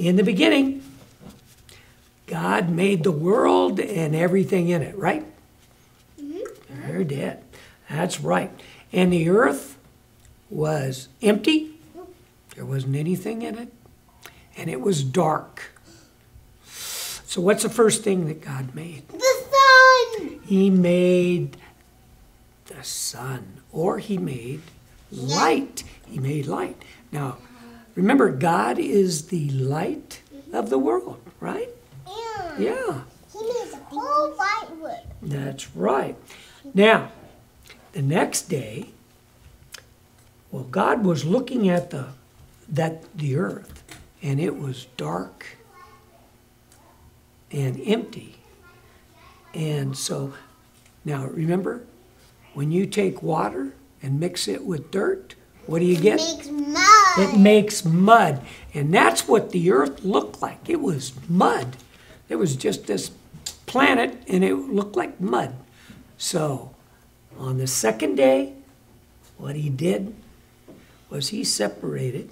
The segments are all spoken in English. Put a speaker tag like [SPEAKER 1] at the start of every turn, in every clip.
[SPEAKER 1] in the beginning, God made the world and everything in it, right?
[SPEAKER 2] Mm-hmm.
[SPEAKER 1] Sure did. That's right. And the earth was empty. There wasn't anything in it. And it was dark. So what's the first thing that God made?
[SPEAKER 2] The sun.
[SPEAKER 1] He made the sun, or he made light. He made light. Now, remember, God is the light of the world, right? Yeah.
[SPEAKER 2] He made the whole white wood.
[SPEAKER 1] That's right. Now, the next day, well, God was looking at the earth, and it was dark and empty. And so, now remember, when you take water and mix it with dirt, what do you get?
[SPEAKER 2] It makes mud.
[SPEAKER 1] It makes mud. And that's what the earth looked like. It was mud. It was just this planet, and it looked like mud. So, on the second day, what he did was he separated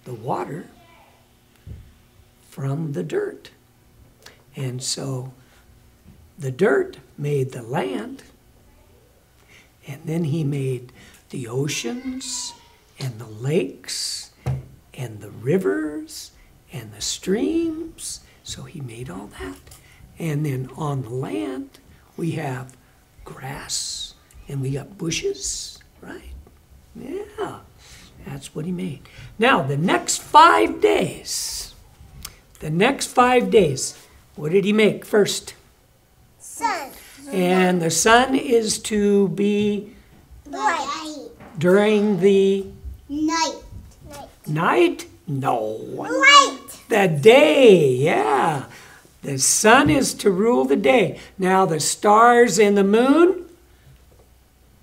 [SPEAKER 1] the water from the dirt. And so, the dirt made the land, and then he made the oceans and the lakes and the rivers and the streams. So he made all that. And then on the land, we have grass and we got bushes, right? Yeah, that's what he made. Now, the next 5 days, what did he make first?
[SPEAKER 2] Sun.
[SPEAKER 1] And the sun is to be
[SPEAKER 2] Light.
[SPEAKER 1] during the
[SPEAKER 2] Night.
[SPEAKER 1] night? No.
[SPEAKER 2] Light.
[SPEAKER 1] The day, yeah. The sun is to rule the day. Now the stars and the moon,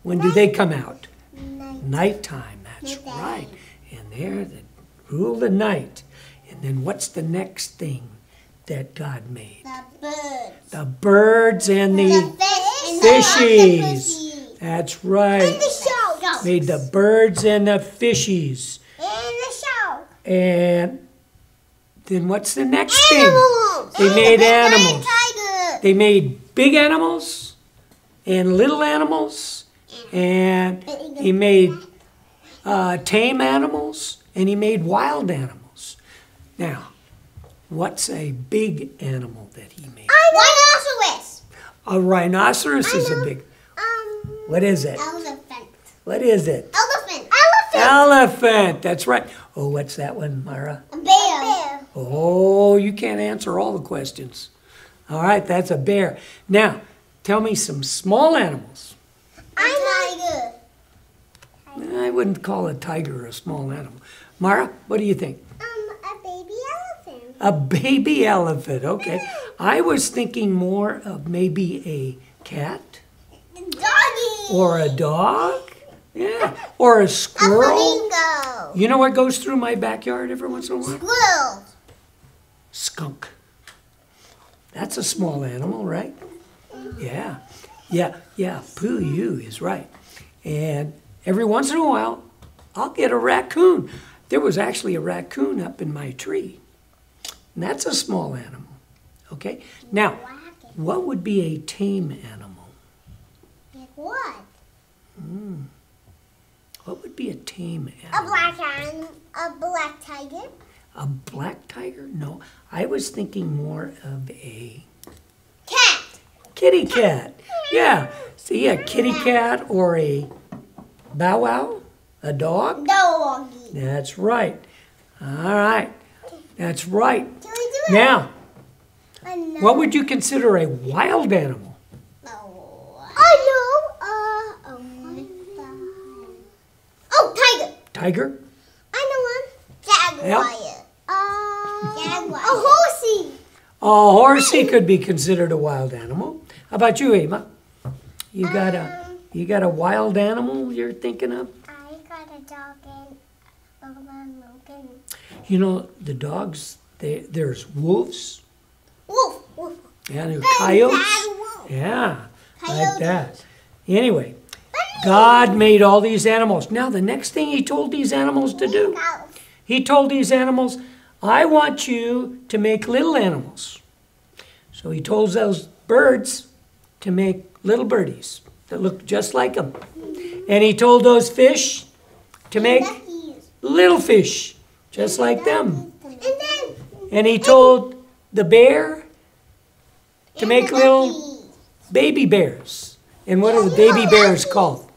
[SPEAKER 1] when do they come out?
[SPEAKER 2] Night.
[SPEAKER 1] Nighttime, that's
[SPEAKER 2] Nighttime.
[SPEAKER 1] right. And they're the rule the night. And then what's the next thing that God made?
[SPEAKER 2] The birds.
[SPEAKER 1] The birds and the
[SPEAKER 2] fish. And
[SPEAKER 1] fishies.
[SPEAKER 2] octopuses.
[SPEAKER 1] That's right.
[SPEAKER 2] And the sharks.
[SPEAKER 1] Made the birds and the fishies.
[SPEAKER 2] And the sharks.
[SPEAKER 1] And then what's the next thing?
[SPEAKER 2] Animals.
[SPEAKER 1] They
[SPEAKER 2] And
[SPEAKER 1] made
[SPEAKER 2] the big giant
[SPEAKER 1] animals.
[SPEAKER 2] tiger.
[SPEAKER 1] They made big animals and little animals, and he made tame animals, and he made wild animals. Now, what's a big animal that he made?
[SPEAKER 2] Rhinoceros.
[SPEAKER 1] A rhinoceros is a big. What is it?
[SPEAKER 2] Elephant.
[SPEAKER 1] What is it?
[SPEAKER 2] Elephant.
[SPEAKER 1] Elephant. That's right. Oh, what's that one, Myra?
[SPEAKER 2] A bear.
[SPEAKER 1] Oh, you can't answer all the questions. All right, that's a bear. Now, tell me some small animals.
[SPEAKER 2] A tiger.
[SPEAKER 1] I wouldn't call a tiger a small animal. Mara, what do you think?
[SPEAKER 2] A baby elephant.
[SPEAKER 1] A baby elephant, okay. I was thinking more of maybe a cat
[SPEAKER 2] Doggy.
[SPEAKER 1] or a dog. Yeah, or a
[SPEAKER 2] A
[SPEAKER 1] squirrel.
[SPEAKER 2] flamingo.
[SPEAKER 1] You know what goes through my backyard every once in a while?
[SPEAKER 2] Squirrel.
[SPEAKER 1] Skunk. That's a small animal, right? Yeah. Pooh is right. And every once in a while, I'll get a raccoon. There was actually a raccoon up in my tree. And that's a small animal. Okay? Now, what would be a tame animal?
[SPEAKER 2] Like what?
[SPEAKER 1] What would be a tame
[SPEAKER 2] A
[SPEAKER 1] animal?
[SPEAKER 2] black tiger.
[SPEAKER 1] A black tiger? No. I was thinking more of a
[SPEAKER 2] Cat.
[SPEAKER 1] kitty cat. Yeah. See, a kitty cat or a bow wow? A dog?
[SPEAKER 2] Doggy.
[SPEAKER 1] That's right. All right. That's right.
[SPEAKER 2] Can we do it?
[SPEAKER 1] Now,
[SPEAKER 2] Another.
[SPEAKER 1] what would you consider a wild animal?
[SPEAKER 2] Tiger.
[SPEAKER 1] Tiger?
[SPEAKER 2] I know one. Jaguar. Jaguar. A horsey.
[SPEAKER 1] A horsey could be considered a wild animal. How about you, Ava? You got a wild animal you're thinking of?
[SPEAKER 2] I got a dog and Logan.
[SPEAKER 1] You know, the dogs, there's wolves.
[SPEAKER 2] Wolf.
[SPEAKER 1] Yeah, there's
[SPEAKER 2] Big
[SPEAKER 1] coyotes.
[SPEAKER 2] bad wolf.
[SPEAKER 1] Yeah, like
[SPEAKER 2] Coyotes.
[SPEAKER 1] that. Anyway, God made all these animals. Now, the next thing he told these animals to do, he told these animals, I want you to make little animals. So he told those birds to make little birdies that looked just like them. And he told those fish to make little fish just like them. And he told the bear to make little baby bears. And what are the baby bears called?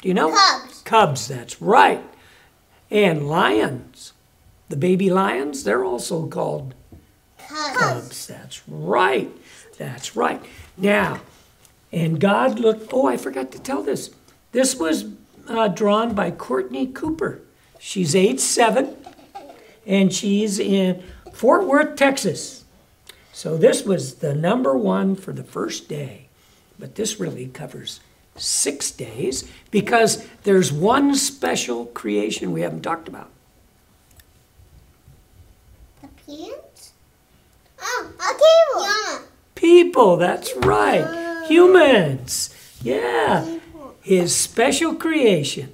[SPEAKER 1] Do you know?
[SPEAKER 2] Cubs.
[SPEAKER 1] Cubs, that's right. And lions. The baby lions, they're also called cubs. That's right. That's right. Now, and God looked, oh, I forgot to tell this. This was drawn by Courtney Cooper. She's age 7, and she's in Fort Worth, Texas. So this was the #1 for the first day. But this really covers 6 days because there's one special creation we haven't talked about.
[SPEAKER 2] The pants? Oh, a table. Yeah.
[SPEAKER 1] People, that's right. Humans. Yeah. His special creation.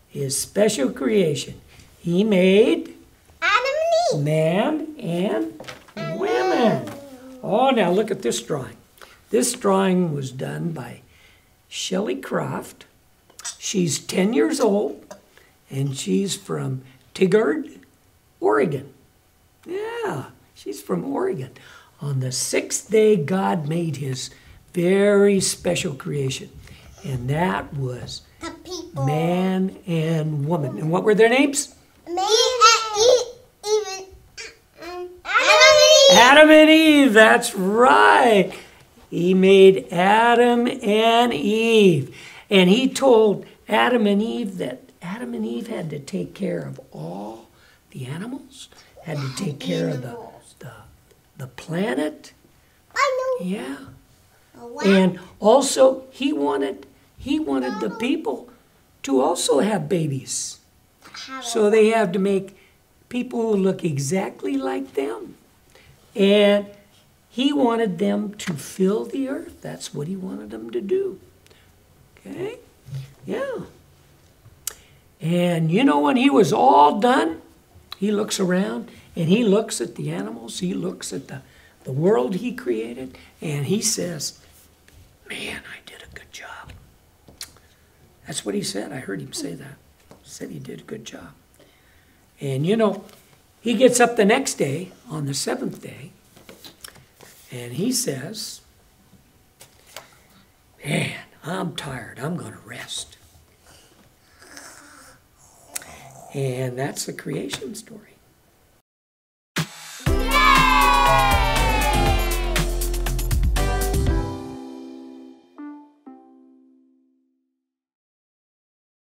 [SPEAKER 1] His special creation. He made
[SPEAKER 2] Adam and Eve.
[SPEAKER 1] man and women. Oh, now look at this drawing. This drawing was done by Shelley Croft. She's 10 years old, and she's from Tigard, Oregon. Yeah, she's from Oregon. On the 6th day, God made his very special creation, and that was
[SPEAKER 2] The people.
[SPEAKER 1] man and woman. And what were their names? Adam and Eve, that's right. He made Adam and Eve. And he told Adam and Eve that Adam and Eve had to take care of all the animals, had to take care of the planet.
[SPEAKER 2] I know.
[SPEAKER 1] Yeah.
[SPEAKER 2] Wow.
[SPEAKER 1] And also he wanted the people to also have babies. So they have to make people who look exactly like them. And he wanted them to fill the earth. That's what he wanted them to do. Okay? Yeah. And you know, when he was all done, he looks around and he looks at the animals. He looks at the world he created. And he says, man, I did a good job. That's what he said. I heard him say that. He said he did a good job. And you know, he gets up the next day, on the 7th day, and he says, man, I'm tired. I'm going to rest. And that's the creation story.